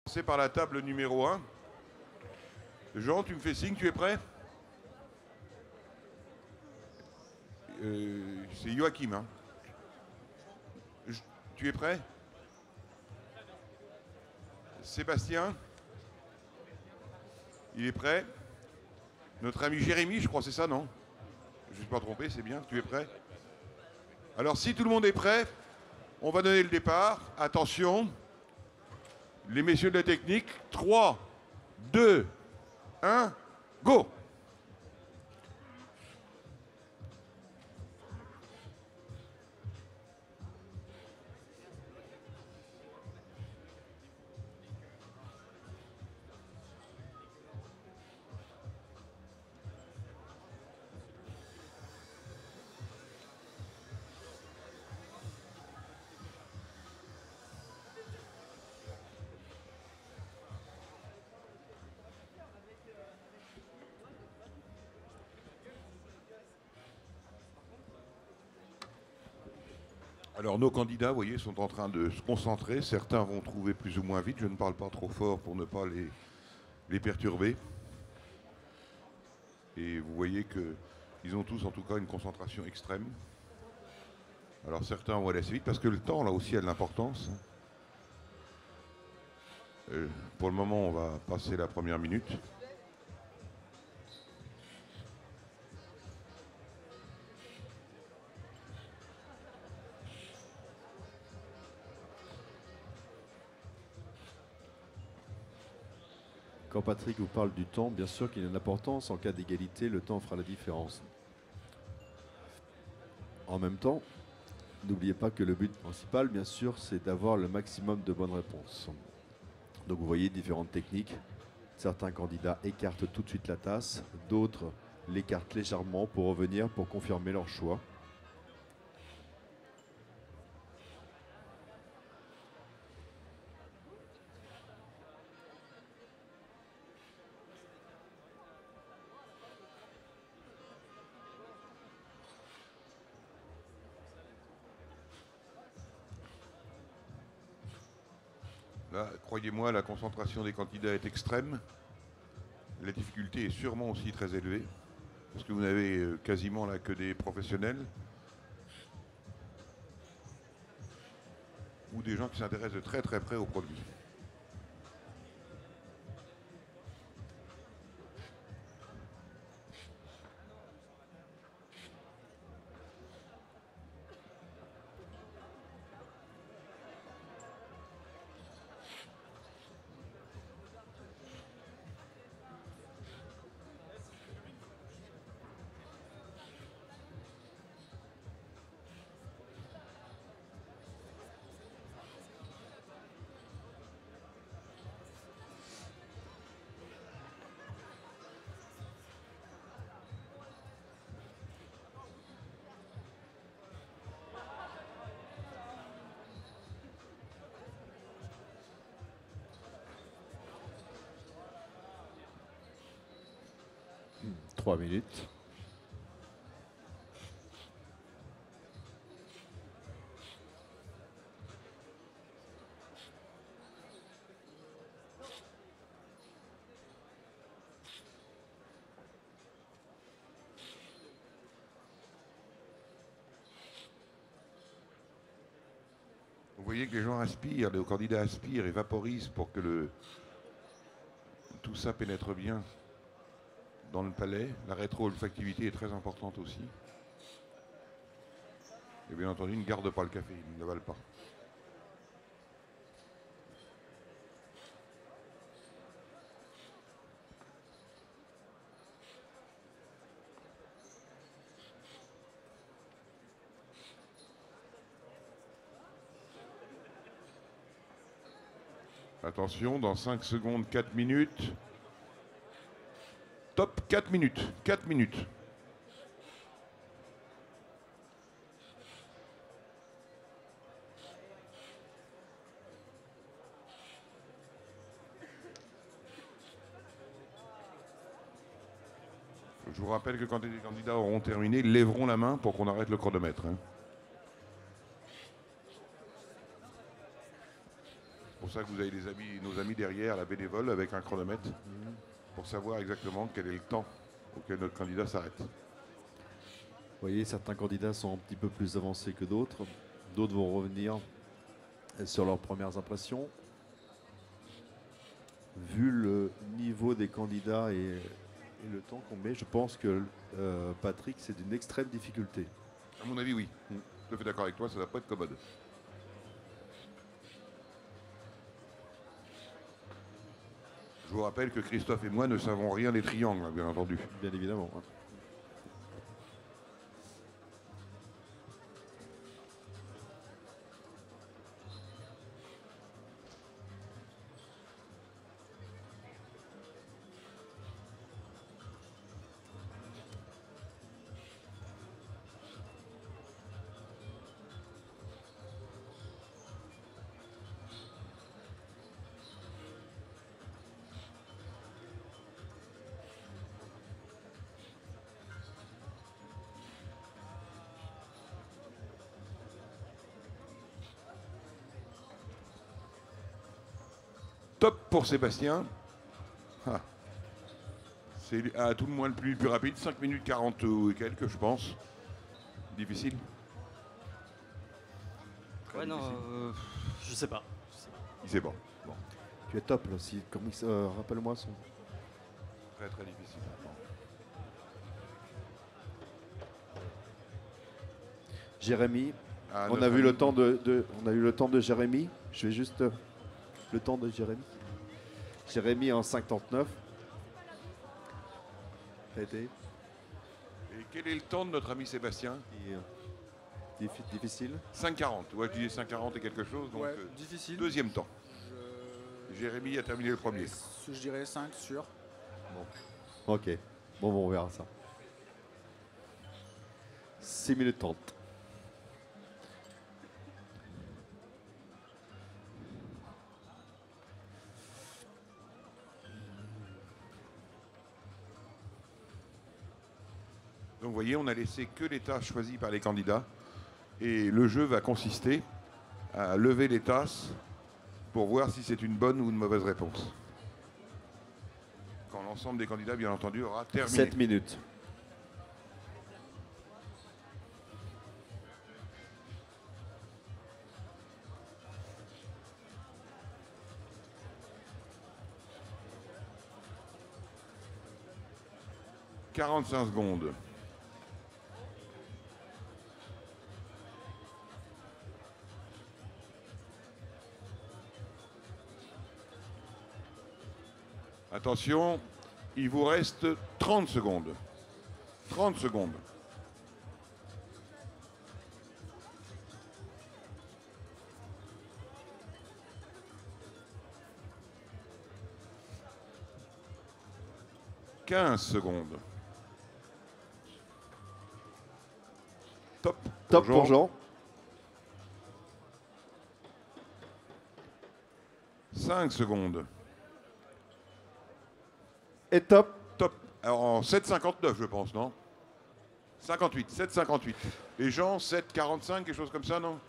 commencer par la table numéro 1. Jean, tu me fais signe, tu es prêt? C'est Joachim. Hein. Tu es prêt? Sébastien? Il est prêt? Notre ami Jérémy, je crois, c'est ça, non? Je ne suis pas trompé, c'est bien. Tu es prêt? Alors, si tout le monde est prêt, on va donner le départ. Attention. Les messieurs de la technique. 3, 2, 1, go! Alors nos candidats, vous voyez, sont en train de se concentrer. Certains vont trouver plus ou moins vite. Je ne parle pas trop fort pour ne pas les perturber. Et vous voyez qu'ils ont tous en tout cas une concentration extrême. Alors certains vont aller assez vite parce que le temps là aussi a de l'importance. Pour le moment, on va passer la première minute. Quand Patrick vous parle du temps, bien sûr qu'il y a une importance. En cas d'égalité, le temps fera la différence. En même temps, n'oubliez pas que le but principal, bien sûr, c'est d'avoir le maximum de bonnes réponses. Donc vous voyez différentes techniques. Certains candidats écartent tout de suite la tasse, d'autres l'écartent légèrement pour revenir, pour confirmer leur choix. Là, croyez-moi, la concentration des candidats est extrême. La difficulté est sûrement aussi très élevée, parce que vous n'avez quasiment là que des professionnels ou des gens qui s'intéressent de très très près au produit. Trois minutes. Vous voyez que les gens aspirent, les candidats aspirent et vaporisent pour que tout ça pénètre bien dans le palais. La rétro-olfactivité est très importante aussi. Et bien entendu, ne garde pas le café, il ne l'avale pas. Attention, dans 5 secondes, 4 minutes. Top, 4 minutes. 4 minutes. Je vous rappelle que quand les candidats auront terminé, ils lèveront la main pour qu'on arrête le chronomètre. Hein. pour ça que vous avez nos amis derrière, la bénévole, avec un chronomètre, pour savoir exactement quel est le temps auquel notre candidat s'arrête. Vous voyez, certains candidats sont un petit peu plus avancés que d'autres. D'autres vont revenir sur leurs premières impressions. Vu le niveau des candidats et le temps qu'on met, je pense que Patrick, c'est d'une extrême difficulté. À mon avis, oui. Je suis d'accord avec toi, ça ne va pas être commode. Je vous rappelle que Christophe et moi ne savons rien des triangles, hein, bien entendu. Bien évidemment. Hein. Top pour Sébastien. Ah. C'est à tout le moins le plus rapide, 5 minutes 40 ou quelques, je pense. Difficile. Ouais, non, je sais pas. C'est bon. Tu es top là aussi. Rappelle-moi son. Très très difficile. Jérémy. Ah, On a vu le temps on a eu le temps de Jérémy. Je vais juste le temps de Jérémy. Jérémy en 5,39. Ça a été Et quel est le temps de notre ami Sébastien? difficile. 5,40. Ouais, je disais 5,40 et quelque chose. Donc, Ouais, difficile. deuxième temps. Jérémy a terminé le premier. Je dirais 5 sur. Ok. Bon, on verra ça. 6 minutes 30. Donc vous voyez, on a laissé que les tasses choisies par les candidats. Et le jeu va consister à lever les tasses pour voir si c'est une bonne ou une mauvaise réponse. Quand l'ensemble des candidats, bien entendu, aura terminé. 7 minutes. « 45 secondes. Attention, il vous reste 30 secondes. 30 secondes. « 15 secondes. Top. Top pour Jean. 5 secondes. Et top. Top. Alors en 7,59 je pense, non? 58, 7,58. Et Jean, 7,45, quelque chose comme ça, non?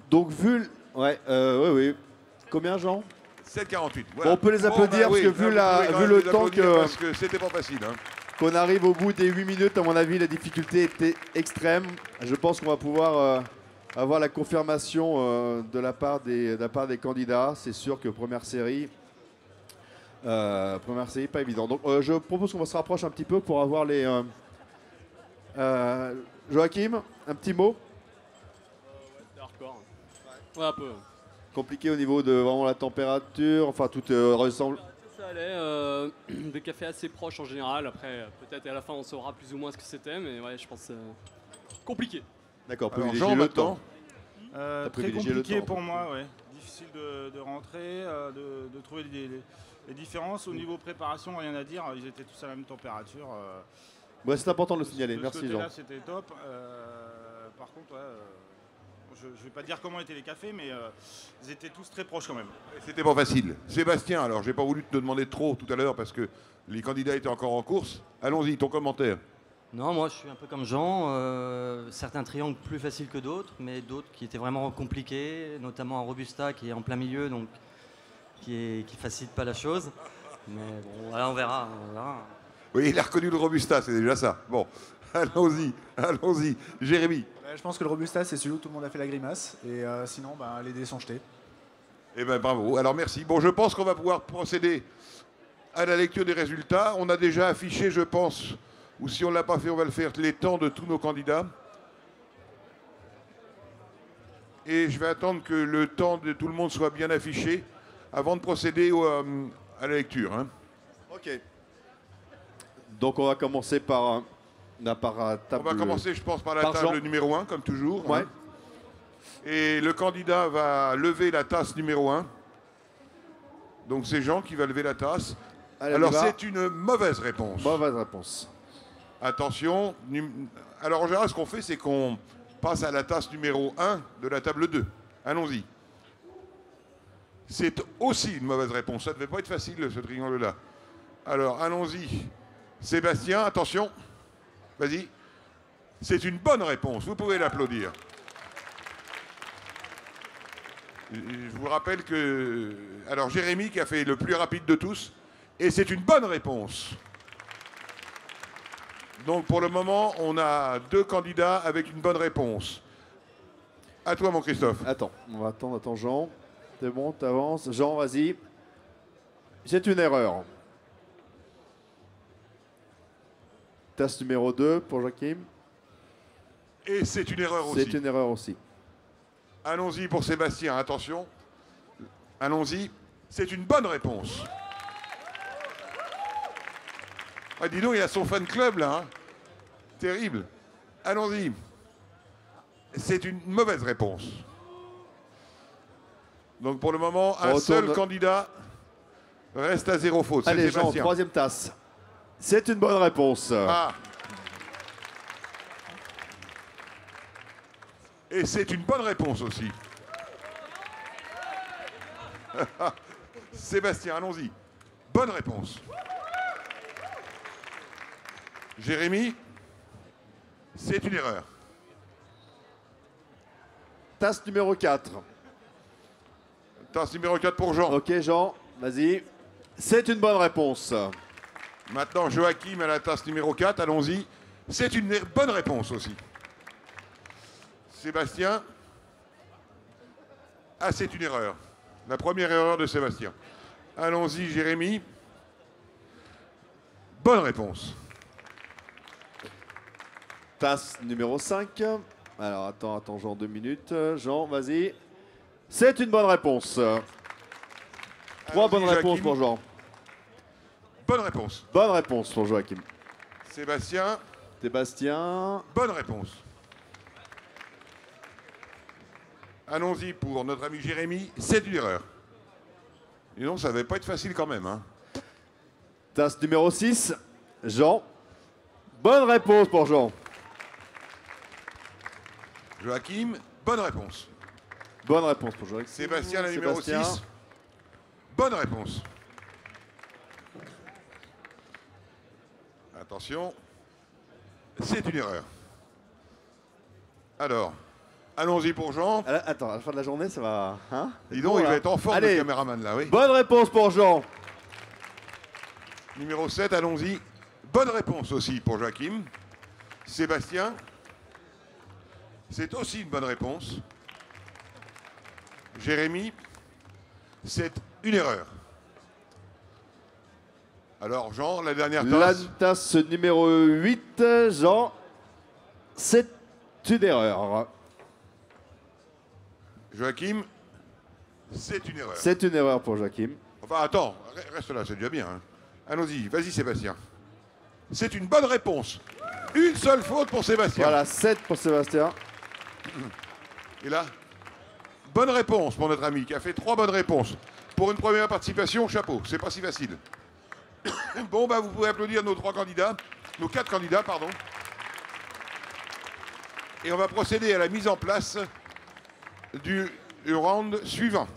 Donc vu... Ouais, oui. Combien, Jean? 7,48. Bon, on peut les applaudir parce que vu le temps parce que c'était pas facile. Hein. Qu'on arrive au bout des 8 minutes, à mon avis, la difficulté était extrême. Je pense qu'on va pouvoir avoir la confirmation de la part des candidats. C'est sûr que première série, pas évident. Donc je propose qu'on se rapproche un petit peu pour avoir les... Joachim, un petit mot? C'est hardcore. Ouais, un peu. Compliqué au niveau de vraiment la température, enfin tout ressemble... Ça allait, le café assez proche en général. Après, peut-être à la fin on saura plus ou moins ce que c'était, mais ouais, je pense compliqué. D'accord, Alors, privilégier Jean, le maintenant. temps. Très privilégié le compliqué temps, pour moi, ouais. Difficile de rentrer, de trouver les différences. Au niveau préparation, rien à dire. Ils étaient tous à la même température. Ouais, c'est important de le signaler. De ce Merci Jean. côté-là, c'était top. Par contre, ouais, je ne vais pas dire comment étaient les cafés, mais ils étaient tous très proches quand même. C'était pas facile. Sébastien, alors j'ai pas voulu te demander trop tout à l'heure parce que les candidats étaient encore en course. Allons-y, ton commentaire. Non, moi je suis un peu comme Jean. Certains triangles plus faciles que d'autres, mais d'autres qui étaient vraiment compliqués, notamment un Robusta qui est en plein milieu, donc qui facilite pas la chose. Mais bon, voilà, on verra. Oui, il a reconnu le Robusta, c'est déjà ça. Bon, allons-y. Jérémy. Je pense que le Robusta, c'est celui où tout le monde a fait la grimace. Et sinon, les dés sont jetés. Eh bien, bravo. Alors, merci. Bon, je pense qu'on va pouvoir procéder à la lecture des résultats. On a déjà affiché, je pense, ou si on ne l'a pas fait, on va le faire, les temps de tous nos candidats. Et je vais attendre que le temps de tout le monde soit bien affiché avant de procéder à la lecture. Hein. Ok. Donc on va commencer par la table. On va commencer, je pense, par la table Jean. numéro 1, comme toujours. Ouais. Hein. Et le candidat va lever la tasse numéro 1. Donc c'est Jean qui va lever la tasse. Allez, Alors on y va. c'est une mauvaise réponse. Mauvaise réponse. Attention. Alors en général, ce qu'on fait, c'est qu'on passe à la tasse numéro 1 de la table 2. Allons-y. C'est aussi une mauvaise réponse. Ça ne devait pas être facile, ce triangle-là. Alors, allons-y. Sébastien, attention. Vas-y. C'est une bonne réponse. Vous pouvez l'applaudir. Je vous rappelle que... Alors, Jérémy qui a fait le plus rapide de tous. Et c'est une bonne réponse. Donc, pour le moment, on a 2 candidats avec une bonne réponse. À toi, mon Christophe. Attends, on va attendre, Jean. C'est bon, t'avances. Jean, vas-y. C'est une erreur. Tasse numéro 2 pour Joachim. Et c'est une erreur aussi. C'est une erreur aussi. Allons-y pour Sébastien, attention. Allons-y. C'est une bonne réponse. Ah, dis donc, il a son fan club là. Hein. Terrible. Allons-y. C'est une mauvaise réponse. Donc pour le moment, un seul candidat reste à 0 faute. Allez, Jean, Sébastien. 3e tasse. C'est une bonne réponse. Ah. Et c'est une bonne réponse aussi. Sébastien, allons-y. Bonne réponse. Jérémy, c'est une erreur. Tasse numéro 4. Tasse numéro 4 pour Jean. Ok, Jean, vas-y. C'est une bonne réponse. Maintenant, Joachim à la tasse numéro 4, allons-y. C'est une bonne réponse aussi. Sébastien. Ah, c'est une erreur. La première erreur de Sébastien. Allons-y, Jérémy. Bonne réponse. Tasse numéro 5. Alors, attends, Jean, 2 minutes. Jean, vas-y. C'est une bonne réponse. 3 bonnes Joachim. réponses pour Jean. Bonne réponse. Bonne réponse pour Joachim. Sébastien. Sébastien. Bonne réponse. Allons-y pour notre ami Jérémy. C'est une erreur. Et non, ça ne va pas être facile quand même. Hein. Tasse numéro 6. Jean. Bonne réponse pour Jean. Joachim, bonne réponse. Bonne réponse pour Joachim. Sébastien, la numéro Sébastien. 6. Bonne réponse. Attention. C'est une erreur. Alors, allons-y pour Jean. Attends, à la fin de la journée, ça va... Hein. Dis donc, il va être en forme, Allez. le caméraman, là, oui. Bonne réponse pour Jean. Numéro 7, allons-y. Bonne réponse aussi pour Joachim. Sébastien. C'est aussi une bonne réponse. Jérémy. C'est une erreur. Alors, Jean, la dernière La tasse. tasse numéro 8, Jean. C'est une erreur. Joachim. C'est une erreur. C'est une erreur pour Joachim. Enfin, attends, reste là, c'est déjà bien. Hein. Allons-y, vas-y, Sébastien. C'est une bonne réponse. Une seule faute pour Sébastien. Voilà, 7 pour Sébastien. Et là, bonne réponse pour notre ami qui a fait 3 bonnes réponses. Pour une première participation, chapeau, c'est pas si facile. Bon, bah, vous pouvez applaudir nos 4 candidats, pardon. Et on va procéder à la mise en place du round suivant.